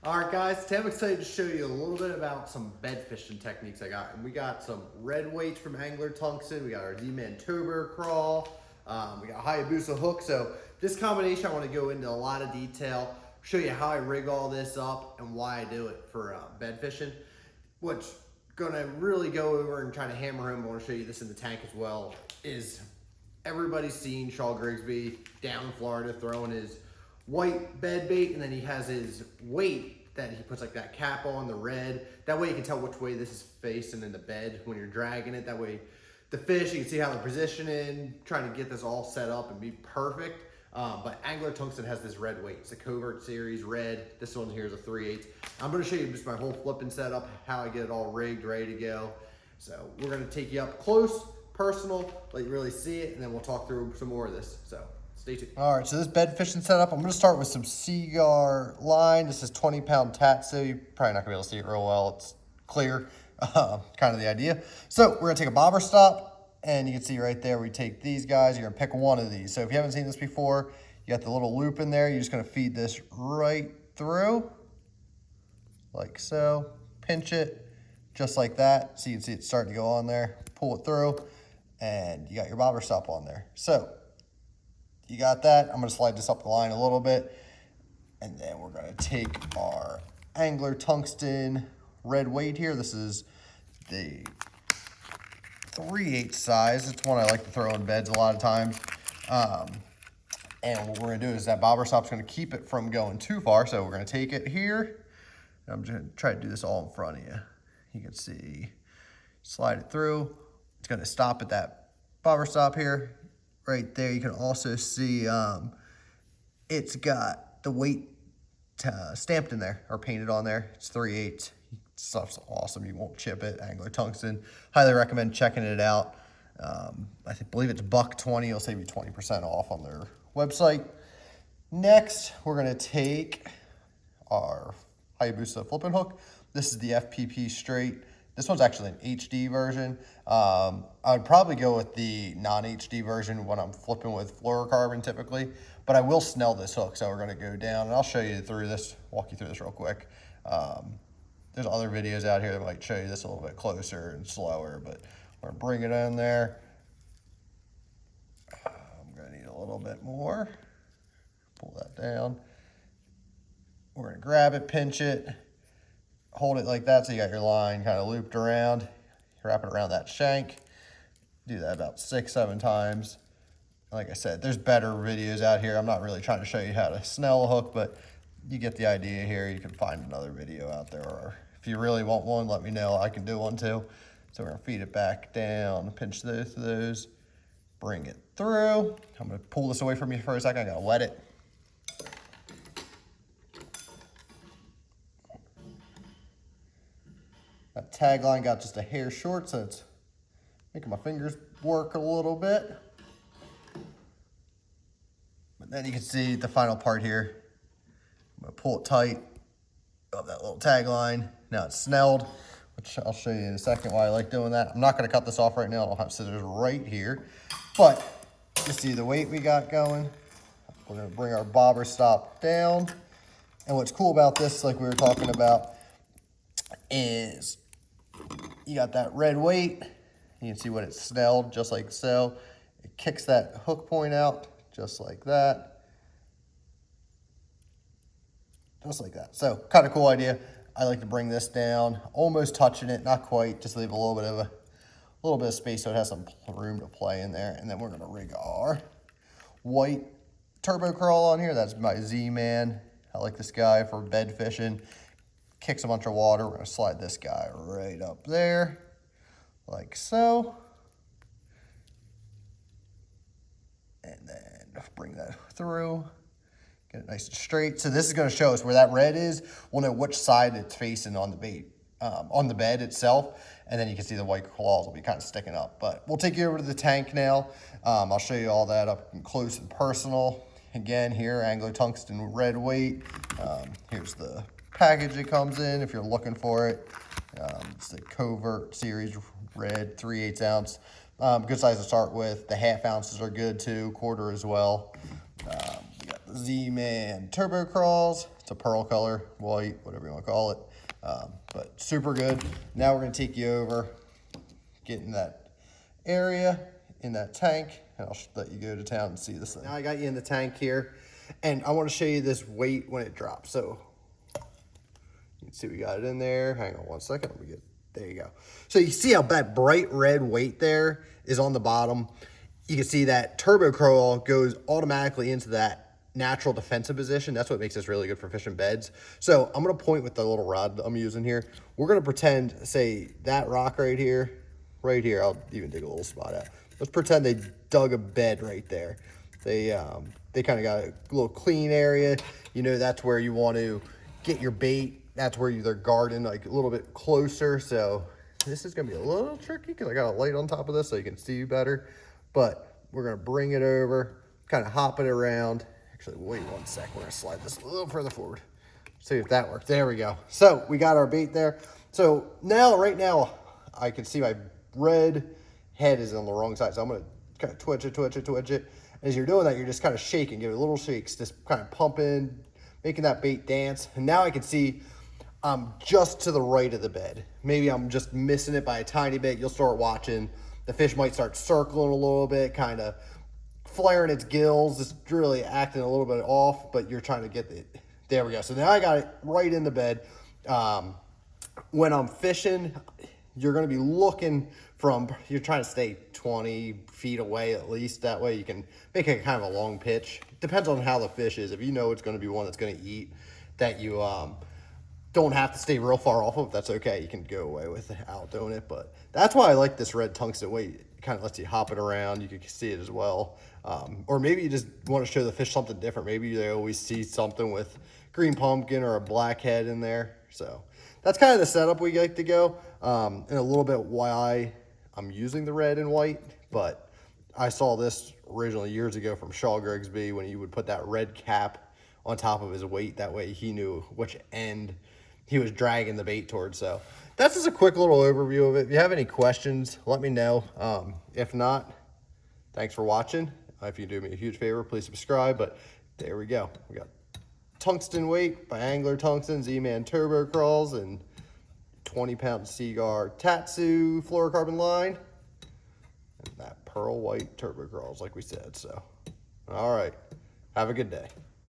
All right, guys, today I'm excited to show you a little bit about some bed fishing techniques I got. And we got some red weights from Angler Tungsten. We got our Z-Man Tober Crawl. We got Hayabusa Hooks. So this combination, I want to go into a lot of detail, show you how I rig all this up and why I do it for bed fishing. Which gonna really go over and try to hammer home. I want to show you this in the tank as well. Is everybody's seen Shaw Grigsby down in Florida throwing his white bed bait, and then he has his weight that he puts like that cap on, the red. That way you can tell which way this is facing in the bed when you're dragging it. That way the fish, you can see how they're positioning, trying to get this all set up and be perfect. But Angler Tungsten has this red weight. It's a Covert Series red. This one here is a 3/8. I'm gonna show you just my whole flipping setup, how I get it all rigged, ready to go. So we're gonna take you up close, personal, let you really see it, and then we'll talk through some more of this. So stay tuned. All right, so this bed fishing setup, I'm gonna start with some Seaguar line. This is 20-pound tatsu. You're probably not gonna be able to see it real well. It's clear, kind of the idea. So we're gonna take a bobber stop, and you can see right there, we take these guys. You're gonna pick one of these. So if you haven't seen this before, you got the little loop in there. You're just gonna feed this right through, like so. Pinch it, just like that. So you can see it's starting to go on there. Pull it through, and you got your bobber stop on there. So you got that. I'm gonna slide this up the line a little bit, and then we're gonna take our Angler Tungsten red weight here. This is the 3/8 size. It's one I like to throw in beds a lot of times. And what we're gonna do is that bobber stop's gonna keep it from going too far. So we're gonna take it here. I'm just gonna try to do this all in front of you. You can see, slide it through. It's gonna stop at that bobber stop here. Right there, you can also see it's got the weight stamped in there or painted on there. It's 3/8. Stuff's awesome. You won't chip it. Angler Tungsten. Highly recommend checking it out. Believe it's $120. It'll save you 20% off on their website. Next, we're gonna take our Hayabusa flipping hook. This is the FPP straight. This one's actually an HD version. I would probably go with the non-HD version when I'm flipping with fluorocarbon typically, but I will snell this hook. So we're gonna go down, and I'll show you through this, walk you through this real quick. There's other videos out here that might show you this a little bit closer and slower, but we're gonna bring it in there. I'm gonna need a little bit more. Pull that down. We're gonna grab it, pinch it, hold it like that so you got your line kind of looped around. Wrap it around that shank. Do that about 6-7 times. Like I said, there's better videos out here. I'm not really trying to show you how to snell a hook, but you get the idea here. You can find another video out there, or if you really want one, let me know. I can do one too. So we're gonna feed it back down, pinch those, bring it through. I'm gonna pull this away from you for a second. I gotta wet it. That tag line got just a hair short, so it's making my fingers work a little bit. But then you can see the final part here. I'm gonna pull it tight of that little tag line. Now it's snelled, which I'll show you in a second why I like doing that. I'm not gonna cut this off right now. I don't have scissors right here. But you see the weight we got going. We're gonna bring our bobber stop down. And what's cool about this, like we were talking about, is you got that red weight. You can see what it's snelled, just like so. It kicks that hook point out, just like that. Just like that. So kind of cool idea. I like to bring this down, almost touching it, not quite, just leave a little bit of space so it has some room to play in there. And then we're gonna rig our white turbo crawl on here. That's my Z-Man. I like this guy for bed fishing. Kicks a bunch of water. We're gonna slide this guy right up there, like so. And then bring that through. Get it nice and straight. So this is gonna show us where that red is. We'll know which side it's facing on the bait, on the bed itself. And then you can see the white claws will be kind of sticking up. But we'll take you over to the tank now. I'll show you all that up close and personal. Again, here, Angler Tungsten red weight. Here's the package it comes in if you're looking for it. It's the Covert Series red, 3/8 ounce. Good size to start with. The 1/2 ounces are good too, quarter as well. We got Z-Man Turbo Crawls. It's a pearl color, white, whatever you want to call it. But super good. Now we're going to take you over, get in that area, in that tank, and I'll let you go to town and see this thing. Now I got you in the tank here, and I want to show you this weight when it drops. So you can see we got it in there. Hang on one second. Let me get, there you go. So you see how that bright red weight there is on the bottom. You can see that turbo crawl goes automatically into that natural defensive position. That's what makes this really good for fishing beds. So I'm going to point with the little rod I'm using here. We're going to pretend, say, that rock right here, I'll even dig a little spot out. Let's pretend they dug a bed right there. They kind of got a little clean area. You know, that's where you want to get your bait. That's where they're guarding like a little bit closer. So this is going to be a little tricky because I got a light on top of this so you can see better. But we're going to bring it over, kind of hop it around. Actually, wait one sec. We're going to slide this a little further forward. See if that works. There we go. So we got our bait there. So now, right now, I can see my red head is on the wrong side. So I'm going to kind of twitch it. As you're doing that, you're just kind of shaking, give it little shakes, just kind of pumping, making that bait dance. And now I can see I'm just to the right of the bed. Maybe I'm just missing it by a tiny bit. You'll start watching. The fish might start circling a little bit, kind of flaring its gills, just really acting a little bit off, but you're trying to get it. There we go. So now I got it right in the bed. When I'm fishing, you're going to be looking from, you're trying to stay 20 feet away at least. That way you can make it kind of a long pitch. Depends on how the fish is. If you know it's going to be one that's going to eat, that you don't have to stay real far off of, that's okay. You can go away without doing it. But that's why I like this red tungsten weight. It kind of lets you hop it around. You can see it as well. Or maybe you just want to show the fish something different. Maybe they always see something with green pumpkin or a blackhead in there. So that's kind of the setup we like to go. And a little bit why I'm using the red and white. But I saw this originally years ago from Shaw Grigsby when he would put that red cap on top of his weight. That way he knew which end he was dragging the bait towards. So that's just a quick little overview of it. If you have any questions, let me know. If not, thanks for watching. If you do me a huge favor, please subscribe. But there we go. We got tungsten weight by Angler Tungsten, Z-Man Turbo Crawls, and 20-pound Seaguar Tatsu fluorocarbon line, and that pearl white Turbo Crawls like we said. So, all right. Have a good day.